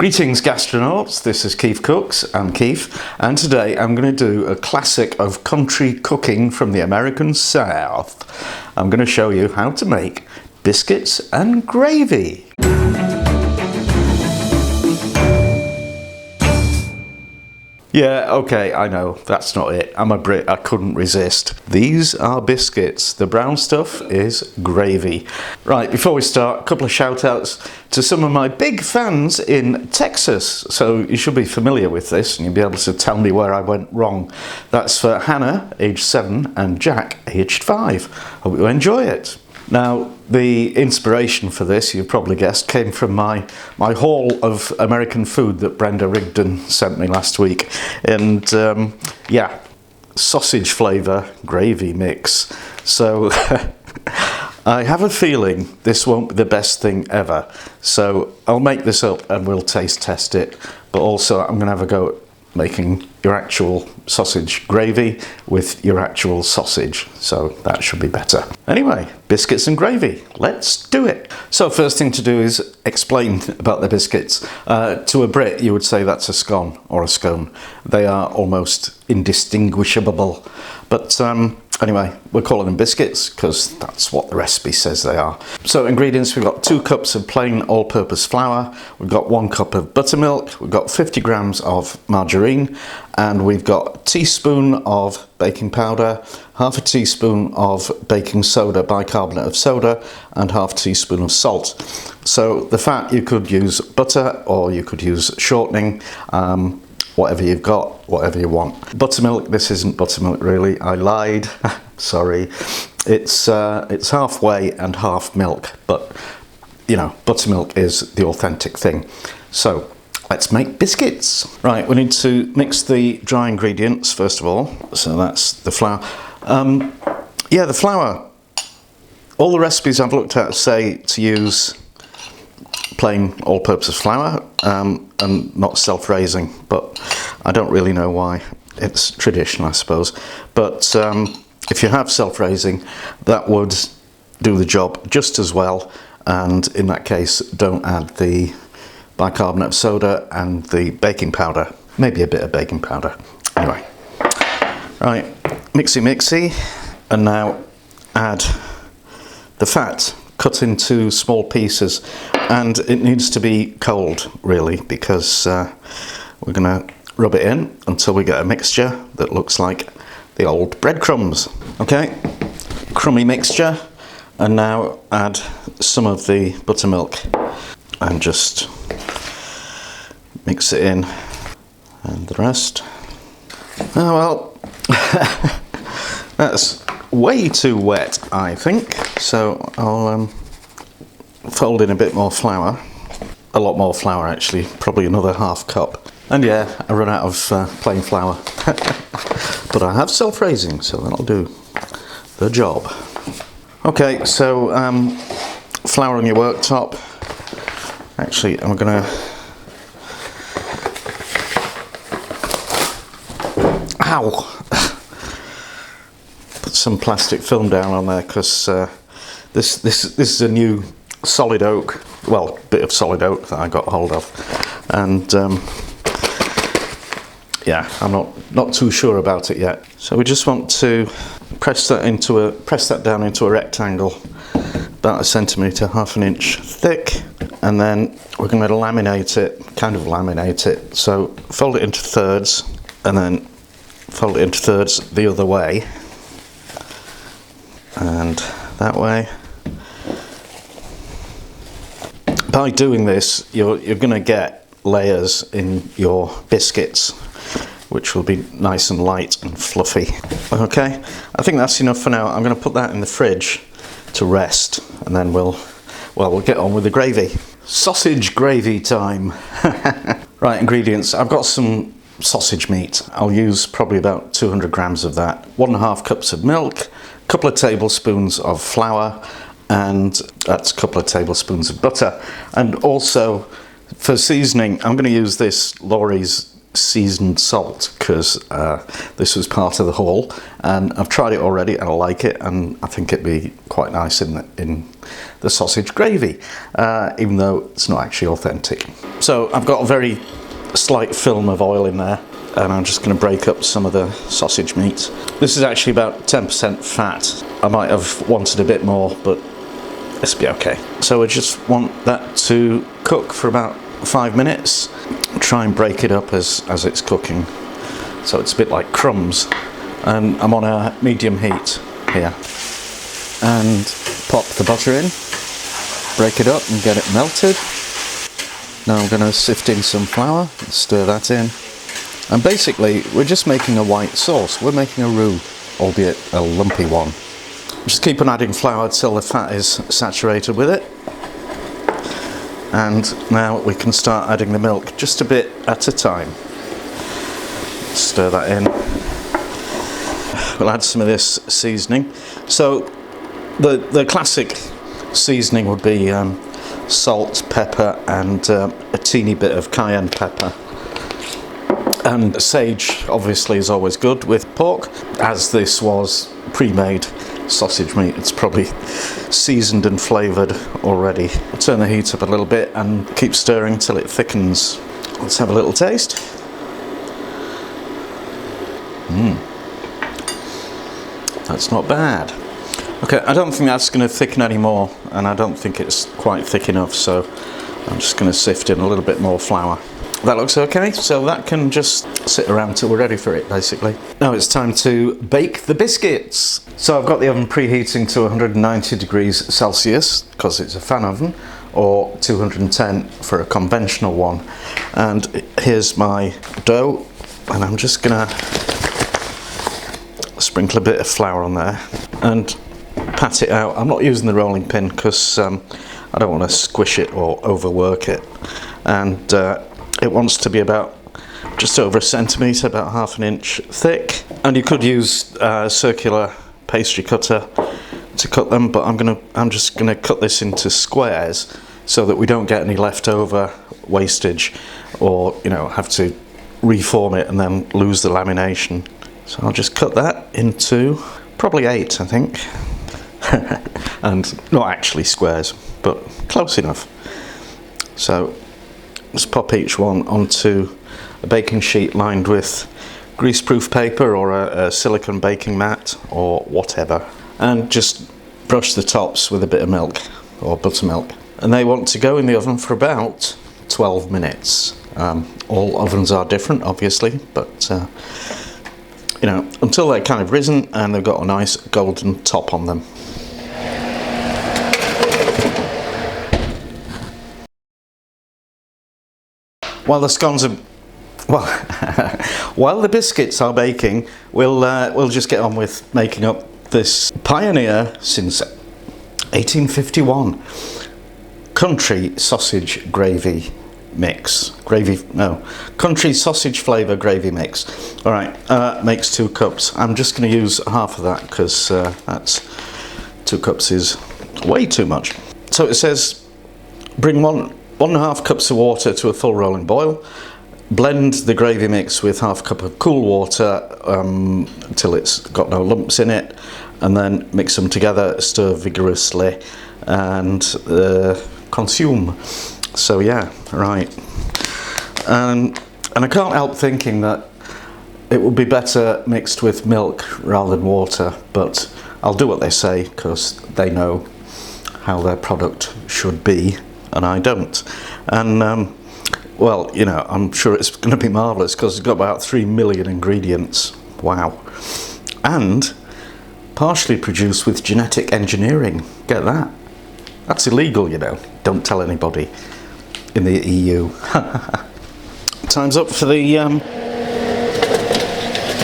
Greetings gastronauts, this is KeefCooks, I'm Keef, and today I'm going to do a classic of country cooking from the American South. I'm going to show you how to make biscuits and gravy. Yeah, okay, I know, that's not it. I'm a Brit, I couldn't resist. These are biscuits. The brown stuff is gravy. Right, before we start, a couple of shout outs to some of my big fans in Texas. So you should be familiar with this and you'll be able to tell me where I went wrong. That's for Hannah, aged 7, and Jack, aged 5. Hope you enjoy it. Now, the inspiration for this, you've probably guessed, came from my haul of American food that Brenda Rigdon sent me last week. And yeah, sausage flavour gravy mix. So I have a feeling this won't be the best thing ever. So I'll make this up and we'll taste test it. But also I'm going to have a go at making your actual sausage gravy with your actual sausage, so that should be better. Anyway, biscuits and gravy, let's do it. So first thing to do is explain about the biscuits. To a Brit you would say that's a scone or a scone. They are almost indistinguishable, but anyway, we're calling them biscuits because that's what the recipe says they are. So ingredients, we've got 2 cups of plain all-purpose flour, we've got 1 cup of buttermilk, we've got 50 grams of margarine, and we've got a teaspoon of baking powder, half a teaspoon of baking soda, bicarbonate of soda, and half a teaspoon of salt. So the fat, you could use butter or you could use shortening, whatever you've got, whatever you want. Buttermilk, this isn't buttermilk really, I lied, sorry. It's halfway and half milk, but you know, buttermilk is the authentic thing. So let's make biscuits. Right, we need to mix the dry ingredients first of all. So that's the flour. Yeah, the flour, all the recipes I've looked at say to use plain all-purpose flour and not self-raising, but I don't really know why. It's tradition, I suppose. But if you have self-raising, that would do the job just as well, and in that case don't add the bicarbonate of soda and the baking powder, maybe a bit of baking powder. Anyway, right, mixy, and now add the fat cut into small pieces, and it needs to be cold really, because we're gonna rub it in until we get a mixture that looks like the old breadcrumbs. Okay, crummy mixture, and now add some of the buttermilk and just mix it in, and the rest. Oh well, that's way too wet, I think, so I'll fold in a bit more flour, a lot more flour actually, probably another half cup. And yeah, I run out of plain flour, but I have self-raising, so that'll do the job. Okay, so flour on your worktop. Actually, I'm gonna put some plastic film down on there, because this is a new solid oak, well, bit of solid oak that I got hold of, and yeah, I'm not too sure about it yet. So we just want to press that down into a rectangle about 1 centimetre, ½ an inch thick, and then we're going to laminate it. So fold it into thirds, and then fold it into thirds the other way, and that way. By doing this, you're going to get layers in your biscuits, which will be nice and light and fluffy. Okay, I think that's enough for now. I'm going to put that in the fridge to rest, and then we'll get on with the gravy. Sausage gravy time. Right, ingredients. I've got some sausage meat. I'll use probably about 200 grams of that. 1½ cups of milk, a couple of tablespoons of flour, and that's a couple of tablespoons of butter. And also for seasoning, I'm going to use this Laurie's seasoned salt, because this was part of the haul, and I've tried it already and I like it, and I think it'd be quite nice in the sausage gravy, even though it's not actually authentic. So I've got a very slight film of oil in there, and I'm just going to break up some of the sausage meat. This is actually about 10% fat. I might have wanted a bit more, but this will be okay. So I just want that to cook for about 5 minutes. Try and break it up as it's cooking, so it's a bit like crumbs. And I'm on a medium heat here. And pop the butter in, break it up and get it melted. Now I'm going to sift in some flour, stir that in. And basically we're just making a white sauce. We're making a roux, albeit a lumpy one. Just keep on adding flour till the fat is saturated with it. And now we can start adding the milk just a bit at a time. Stir that in. We'll add some of this seasoning. So the classic seasoning would be salt, pepper, and a teeny bit of cayenne pepper. And sage obviously is always good with pork, as this was pre-made sausage meat. It's probably seasoned and flavoured already. I'll turn the heat up a little bit and keep stirring till it thickens. Let's have a little taste. That's not bad. Okay, I don't think that's going to thicken anymore, and I don't think it's quite thick enough, so I'm just going to sift in a little bit more flour. That looks okay, so that can just sit around till we're ready for it, basically. Now it's time to bake the biscuits. So I've got the oven preheating to 190 degrees Celsius, because it's a fan oven, or 210 for a conventional one. And here's my dough, and I'm just gonna sprinkle a bit of flour on there and pat it out. I'm not using the rolling pin because I don't want to squish it or overwork it. And it wants to be about just over 1 centimetre, about ½ an inch thick. And you could use a circular pastry cutter to cut them, but I'm just gonna cut this into squares so that we don't get any leftover wastage, or have to reform it and then lose the lamination. So I'll just cut that into probably 8, I think. And not actually squares, but close enough. So just pop each one onto a baking sheet lined with greaseproof paper or a silicone baking mat or whatever, and just brush the tops with a bit of milk or buttermilk. And they want to go in the oven for about 12 minutes. All ovens are different, obviously, but until they're kind of risen and they've got a nice golden top on them. While the scones are, while the biscuits are baking, we'll just get on with making up this pioneer since 1851 country sausage gravy mix. Country sausage flavour gravy mix. All right, makes 2 cups. I'm just going to use half of that because that's 2 cups is way too much. So it says bring 1.5 cups of water to a full rolling boil. Blend the gravy mix with ½ cup of cool water until it's got no lumps in it, and then mix them together, stir vigorously, and consume. So yeah, right. And I can't help thinking that it would be better mixed with milk rather than water, but I'll do what they say because they know how their product should be, and I don't. And well, I'm sure it's going to be marvellous because it's got about 3 million ingredients. Wow. And partially produced with genetic engineering. Get that? That's illegal, Don't tell anybody in the EU. Time's up for the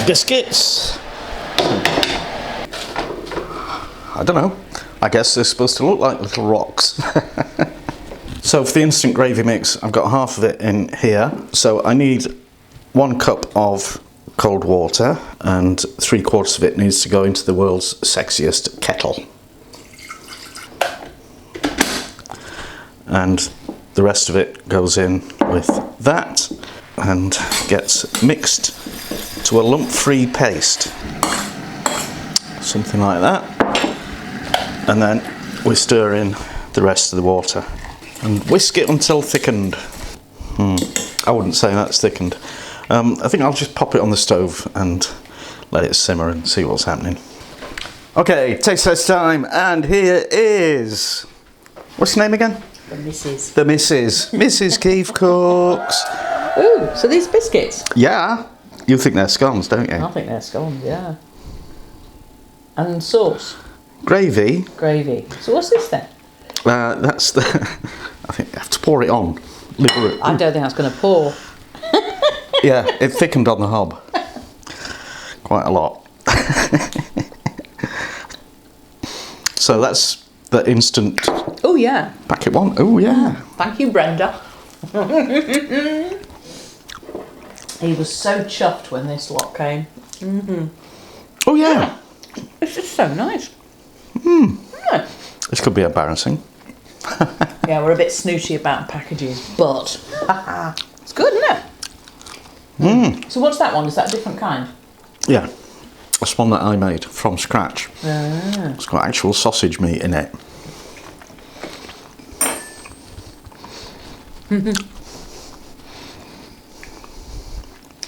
biscuits. I don't know. I guess they're supposed to look like little rocks. So for the instant gravy mix, I've got half of it in here. So I need 1 cup of cold water, and 3/4 of it needs to go into the world's sexiest kettle. And the rest of it goes in with that. and gets mixed to a lump-free paste. Something like that. And then we stir in the rest of the water and whisk it until thickened. I wouldn't say that's thickened. I think I'll just pop it on the stove and let it simmer and see what's happening. Okay, taste test time, and here is... What's your name again? The Mrs. The Mrs. Mrs. KeefCooks. Ooh, so these biscuits? Yeah. You think they're scones, don't you? I think they're scones, yeah. And sauce? Gravy. Gravy. So what's this then? That's the... I think you have to pour it on. I don't think that's going to pour. Yeah, it thickened on the hob. Quite a lot. So that's the instant... Oh yeah. Packet one. Oh yeah. Thank you, Brenda. He was so chuffed when this lot came. Oh yeah. This is so nice. Yeah. This could be embarrassing. Yeah, we're a bit snooty about packages, but it's good, isn't it? So what's that one? Is that a different kind? Yeah. That's one that I made from scratch. It's got actual sausage meat in it.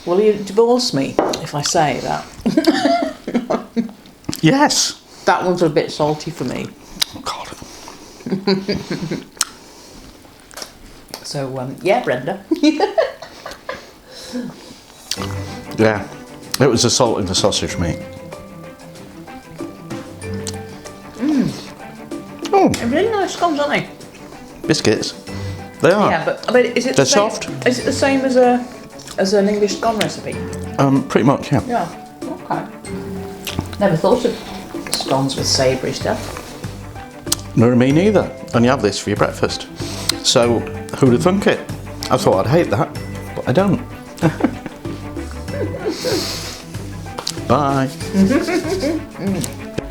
Will you divorce me if I say that? Yes. That one's a bit salty for me. Oh God. So, yeah, Brenda. Yeah. It was the salt in the sausage meat. Oh, They're really nice scones, aren't they? biscuits. They are. Yeah, but I mean, is it They're the same, soft. Is it the same as an English scone recipe? Pretty much, yeah. Yeah. Okay. Never thought of scones with savoury stuff. No, me neither. And you have this for your breakfast. So, who'd have thunk it? I thought I'd hate that, but I don't. Bye.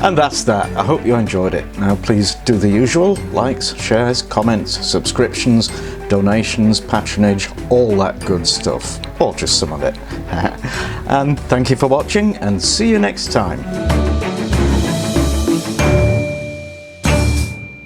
And that's that. I hope you enjoyed it. Now please do the usual: likes, shares, comments, subscriptions, donations, patronage, all that good stuff. Or just some of it. And thank you for watching, and see you next time.